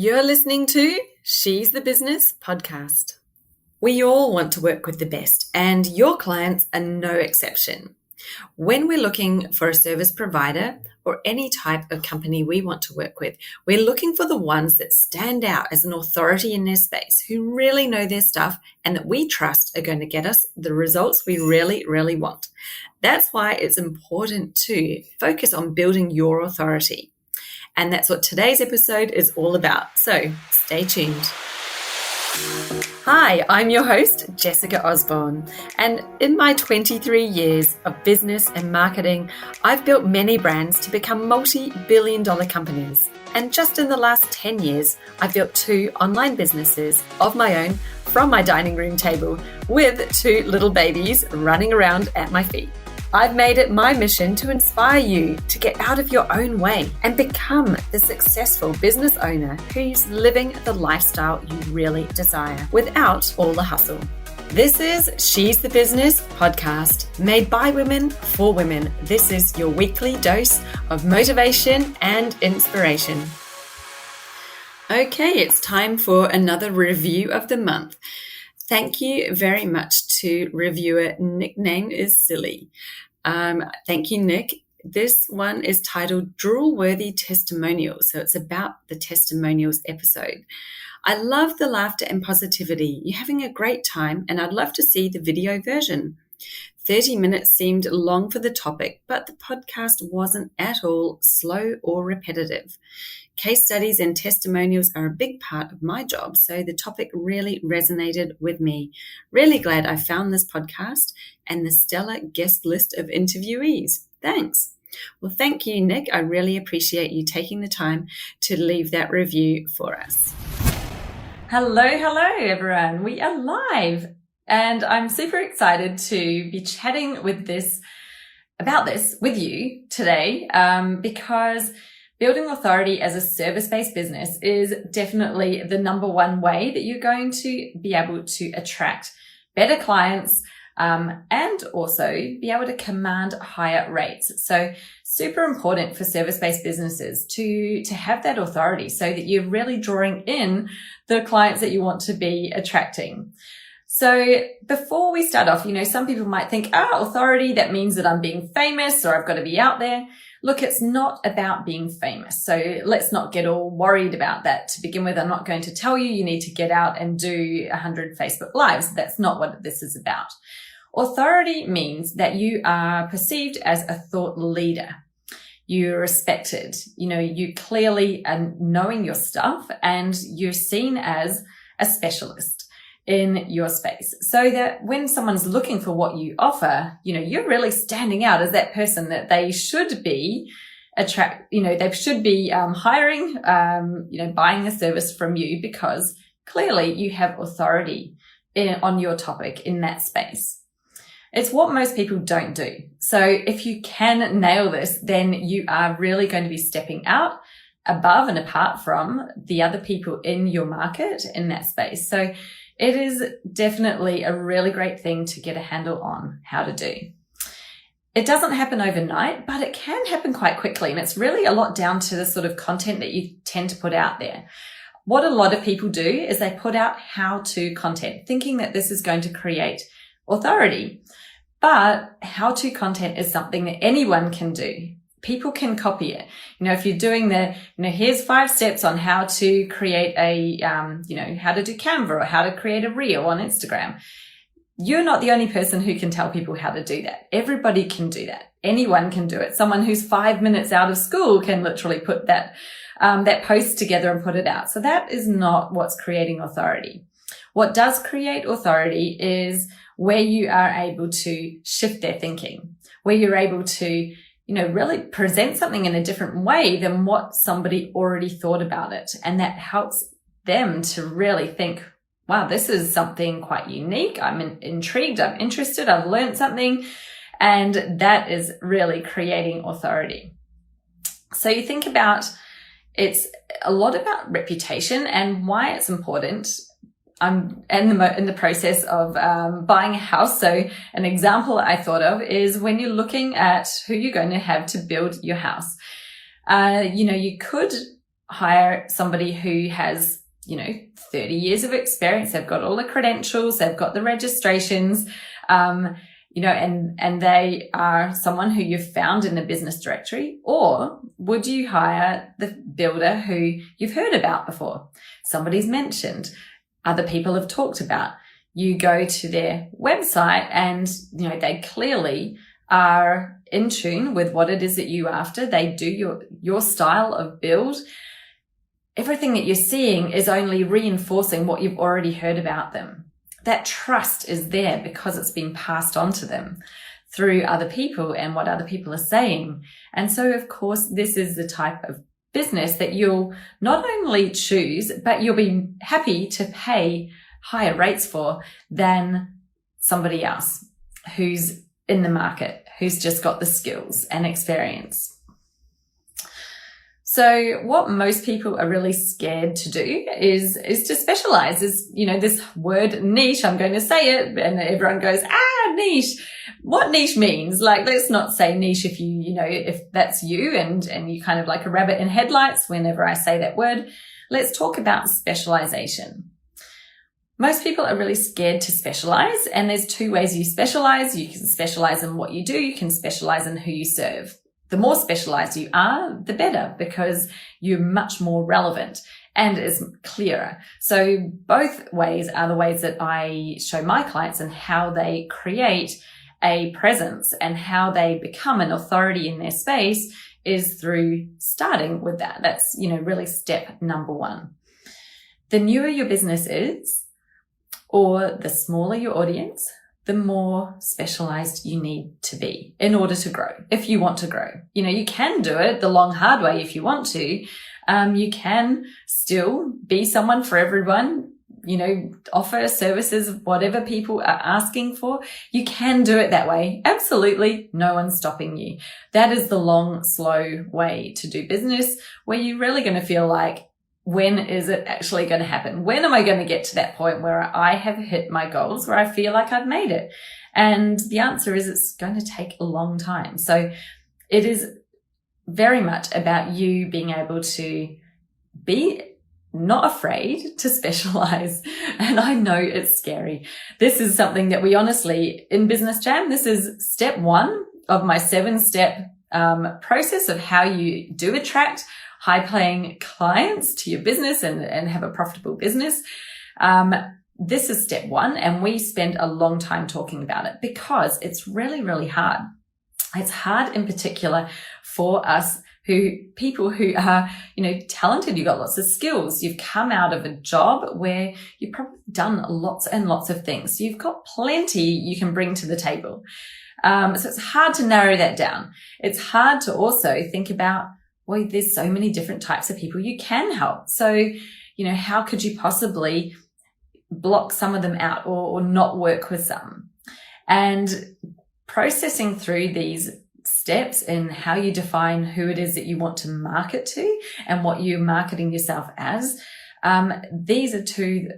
You're listening to She's the Business podcast. We all want to work with the best, and your clients are no exception. When we're looking for a service provider or any type of company we want to work with, we're looking for the ones that stand out as an authority in their space, who really know their stuff and that we trust are going to get us the results we really, really want. That's why it's important to focus on building your authority. And that's what today's episode is all about. So stay tuned. Hi, I'm your host, Jessica Osborne. And in my 23 years of business and marketing, I've built many brands to become multi-billion-dollar companies. And just in the last 10 years, I've built 2 online businesses of my own from my dining room table with 2 little babies running around at my feet. I've made it my mission to inspire you to get out of your own way and become the successful business owner who's living the lifestyle you really desire without all the hustle. This is She's the Business podcast, made by women for women. This is your weekly dose of motivation and inspiration. Okay, it's time for another review of the month. Thank you very much to reviewer Nickname is Silly. Thank you, Nick. This one is titled Drool-Worthy Testimonials. So it's about the testimonials episode. I love the laughter and positivity. You're having a great time, and I'd love to see the video version. 30 minutes seemed long for the topic, but the podcast wasn't at all slow or repetitive. Case studies and testimonials are a big part of my job, so the topic really resonated with me. Really glad I found this podcast and the stellar guest list of interviewees. Thanks. Well, thank you, Nick. I really appreciate you taking the time to leave that review for us. Hello, everyone. We are live, and I'm super excited to be chatting about this with you today because building authority as a service-based business is definitely the number one way that you're going to be able to attract better clients and also be able to command higher rates. So super important for service-based businesses to have that authority so that you're really drawing in the clients that you want to be attracting. So before we start off, some people might think, authority, that means that I'm being famous or I've got to be out there. Look, it's not about being famous. So let's not get all worried about that to begin with. I'm not going to tell you need to get out and do 100 Facebook Lives. That's not what this is about. Authority means that you are perceived as a thought leader. You're respected. You clearly are knowing your stuff and you're seen as a specialist in your space, so that when someone's looking for what you offer, you're really standing out as that person that they should be they should be hiring, buying a service from you because clearly you have authority on your topic in that space. It's what most people don't do. So if you can nail this, then you are really going to be stepping out above and apart from the other people in your market in that space. So it is definitely a really great thing to get a handle on how to do. It doesn't happen overnight, but it can happen quite quickly. And it's really a lot down to the sort of content that you tend to put out there. What a lot of people do is they put out how-to content, thinking that this is going to create authority. But how-to content is something that anyone can do. People can copy it. If you're doing here's 5 steps on how to create how to do Canva or how to create a reel on Instagram. You're not the only person who can tell people how to do that. Everybody can do that. Anyone can do it. Someone who's 5 minutes out of school can literally put that post together and put it out. So that is not what's creating authority. What does create authority is where you are able to shift their thinking, where you're able to really present something in a different way than what somebody already thought about it. And that helps them to really think, wow, this is something quite unique. I'm intrigued. I'm interested. I've learned something. And that is really creating authority. So you think about, it's a lot about reputation and why it's important. I'm in the process of buying a house. So an example I thought of is when you're looking at who you're going to have to build your house. You could hire somebody who has, 30 years of experience. They've got all the credentials, they've got the registrations, and they are someone who you've found in the business directory? Or would you hire the builder who you've heard about before? Somebody's mentioned, other people have talked about. You go to their website and, they clearly are in tune with what it is that you're after. They do your style of build. Everything that you're seeing is only reinforcing what you've already heard about them. That trust is there because it's been passed on to them through other people and what other people are saying. And so, of course, this is the type of business that you'll not only choose, but you'll be happy to pay higher rates for than somebody else who's in the market, who's just got the skills and experience. So what most people are really scared to do is to specialize. This word niche, I'm going to say it, and everyone goes, niche. What niche means? Like, let's not say niche if if that's you and you kind of like a rabbit in headlights whenever I say that word. Let's talk about specialization. Most people are really scared to specialize, and there's two ways you specialize. You can specialize in what you do. You can specialize in who you serve. The more specialized you are, the better, because you're much more relevant and is clearer. So both ways are the ways that I show my clients and how they create a presence and how they become an authority in their space is through starting with that. That's, really step number one. The newer your business is, or the smaller your audience, the more specialized you need to be in order to grow. If you want to grow, you can do it the long, hard way if you want to. You can still be someone for everyone, offer services, whatever people are asking for. You can do it that way. Absolutely. No one's stopping you. That is the long, slow way to do business, where you're really going to feel like, when is it actually going to happen? When am I going to get to that point where I have hit my goals, where I feel like I've made it? And the answer is it's going to take a long time. So it is very much about you being able to be not afraid to specialize. And I know it's scary. This is something that we honestly, in Business Jam, this is step one of my 7-step process of how you do attract high-paying clients to your business and have a profitable business. This is step one, and we spend a long time talking about it because it's really, really hard. It's hard in particular for us people who are, talented. You've got lots of skills. You've come out of a job where you've probably done lots and lots of things. So you've got plenty you can bring to the table. So it's hard to narrow that down. It's hard to also think about, well, there's so many different types of people you can help. So, how could you possibly block some of them out or not work with some? And processing through these steps in how you define who it is that you want to market to and what you're marketing yourself as, these are two,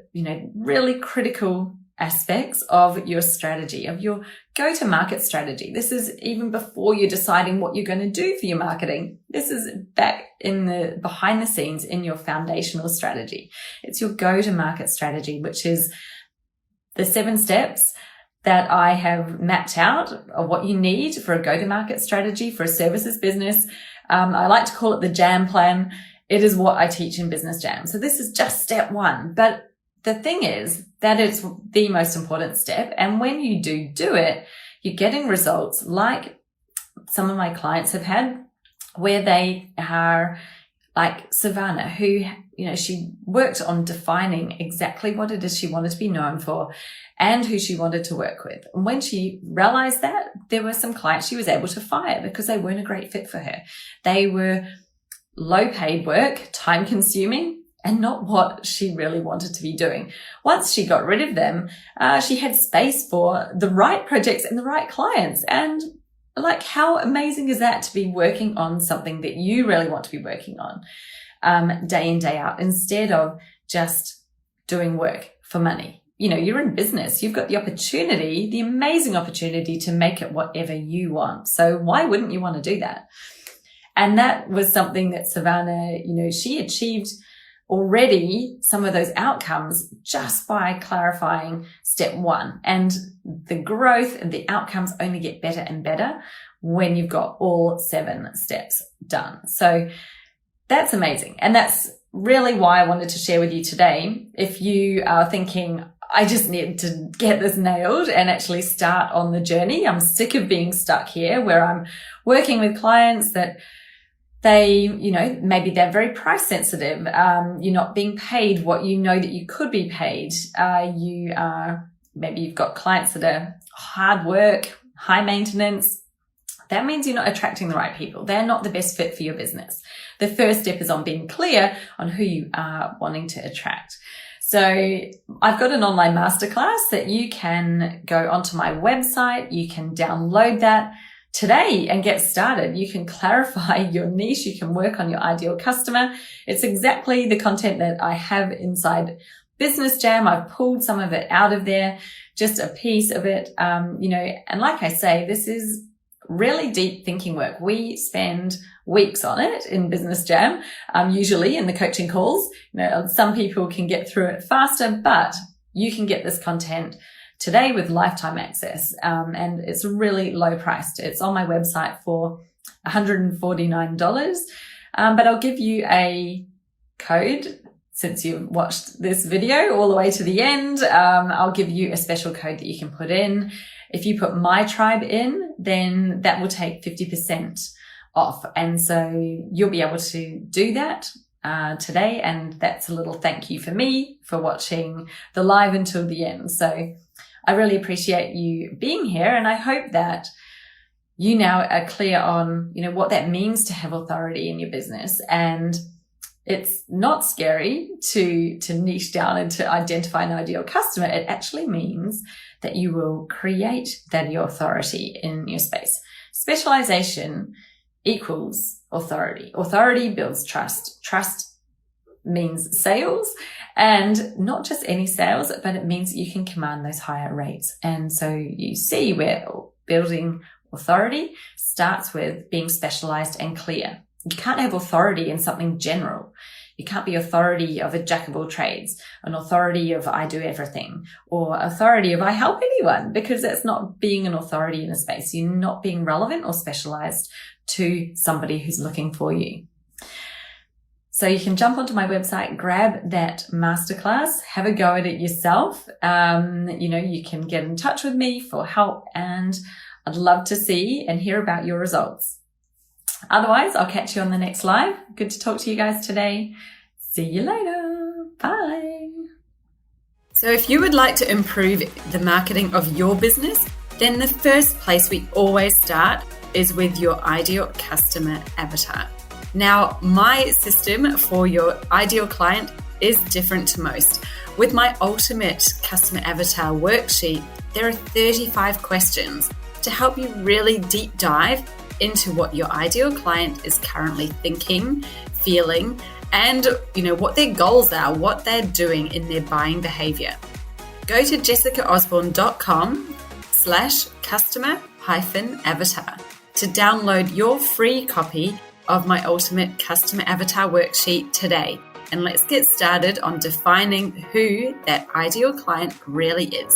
really critical aspects of your strategy, of your go-to-market strategy. This is even before you're deciding what you're going to do for your marketing. This is back in the behind the scenes in your foundational strategy. It's your go-to-market strategy, which is the 7 steps that I have mapped out of what you need for a go-to-market strategy for a services business. I like to call it the Jam Plan. It is what I teach in Business Jam. So this is just step 1, but the thing is that it's the most important step. And when you do it, you're getting results like some of my clients have had, where they are like Savannah, who, she worked on defining exactly what it is she wanted to be known for and who she wanted to work with. And when she realized that, there were some clients she was able to fire because they weren't a great fit for her. They were low paid work, time consuming, and not what she really wanted to be doing. Once she got rid of them, she had space for the right projects and the right clients. And like, how amazing is that to be working on something that you really want to be working on, day in, day out, instead of just doing work for money. You're in business. You've got the opportunity, the amazing opportunity to make it whatever you want. So why wouldn't you want to do that? And that was something that Savannah, she achieved already some of those outcomes just by clarifying step 1. And the growth and the outcomes only get better and better when you've got all 7 steps done. So that's amazing. And that's really why I wanted to share with you today. If you are thinking, I just need to get this nailed and actually start on the journey. I'm sick of being stuck here where I'm working with clients that they, maybe they're very price sensitive. You're not being paid what you know that you could be paid. Maybe you've got clients that are hard work, high maintenance. That means you're not attracting the right people. They're not the best fit for your business. The first step is on being clear on who you are wanting to attract. So I've got an online masterclass that you can go onto my website. You can download that today and get started. You can clarify your niche. You can work on your ideal customer. It's exactly the content that I have inside Business Jam. I've pulled some of it out of there, just a piece of it. And like I say, this is really deep thinking work. We spend weeks on it in Business Jam, usually in the coaching calls. Some people can get through it faster, but you can get this content today with lifetime access. And it's really low priced. It's on my website for $149. But I'll give you a code. Since you've watched this video all the way to the end, I'll give you a special code that you can put in. If you put My Tribe in, then that will take 50% off. And so you'll be able to do that today. And that's a little thank you for me for watching the live until the end. So I really appreciate you being here. And I hope that you now are clear on, what that means to have authority in your business. And it's not scary to niche down and to identify an ideal customer. It actually means that you will create that your authority in your space. Specialization equals authority. Authority builds trust. Trust means sales, and not just any sales, but it means that you can command those higher rates. And so you see where building authority starts with being specialized and clear. You can't have authority in something general. You can't be authority of a jack of all trades, an authority of I do everything, or authority of I help anyone, because that's not being an authority in a space. You're not being relevant or specialized to somebody who's looking for you. So you can jump onto my website, grab that masterclass, have a go at it yourself. You can get in touch with me for help, and I'd love to see and hear about your results. Otherwise, I'll catch you on the next live. Good to talk to you guys today. See you later. Bye. So if you would like to improve the marketing of your business, then the first place we always start is with your ideal customer avatar. Now, my system for your ideal client is different to most. With my ultimate customer avatar worksheet, there are 35 questions to help you really deep dive into what your ideal client is currently thinking, feeling, and what their goals are, what they're doing in their buying behavior. Go to jessicaosborne.com/customer-avatar to download your free copy of my ultimate customer avatar worksheet today. And let's get started on defining who that ideal client really is.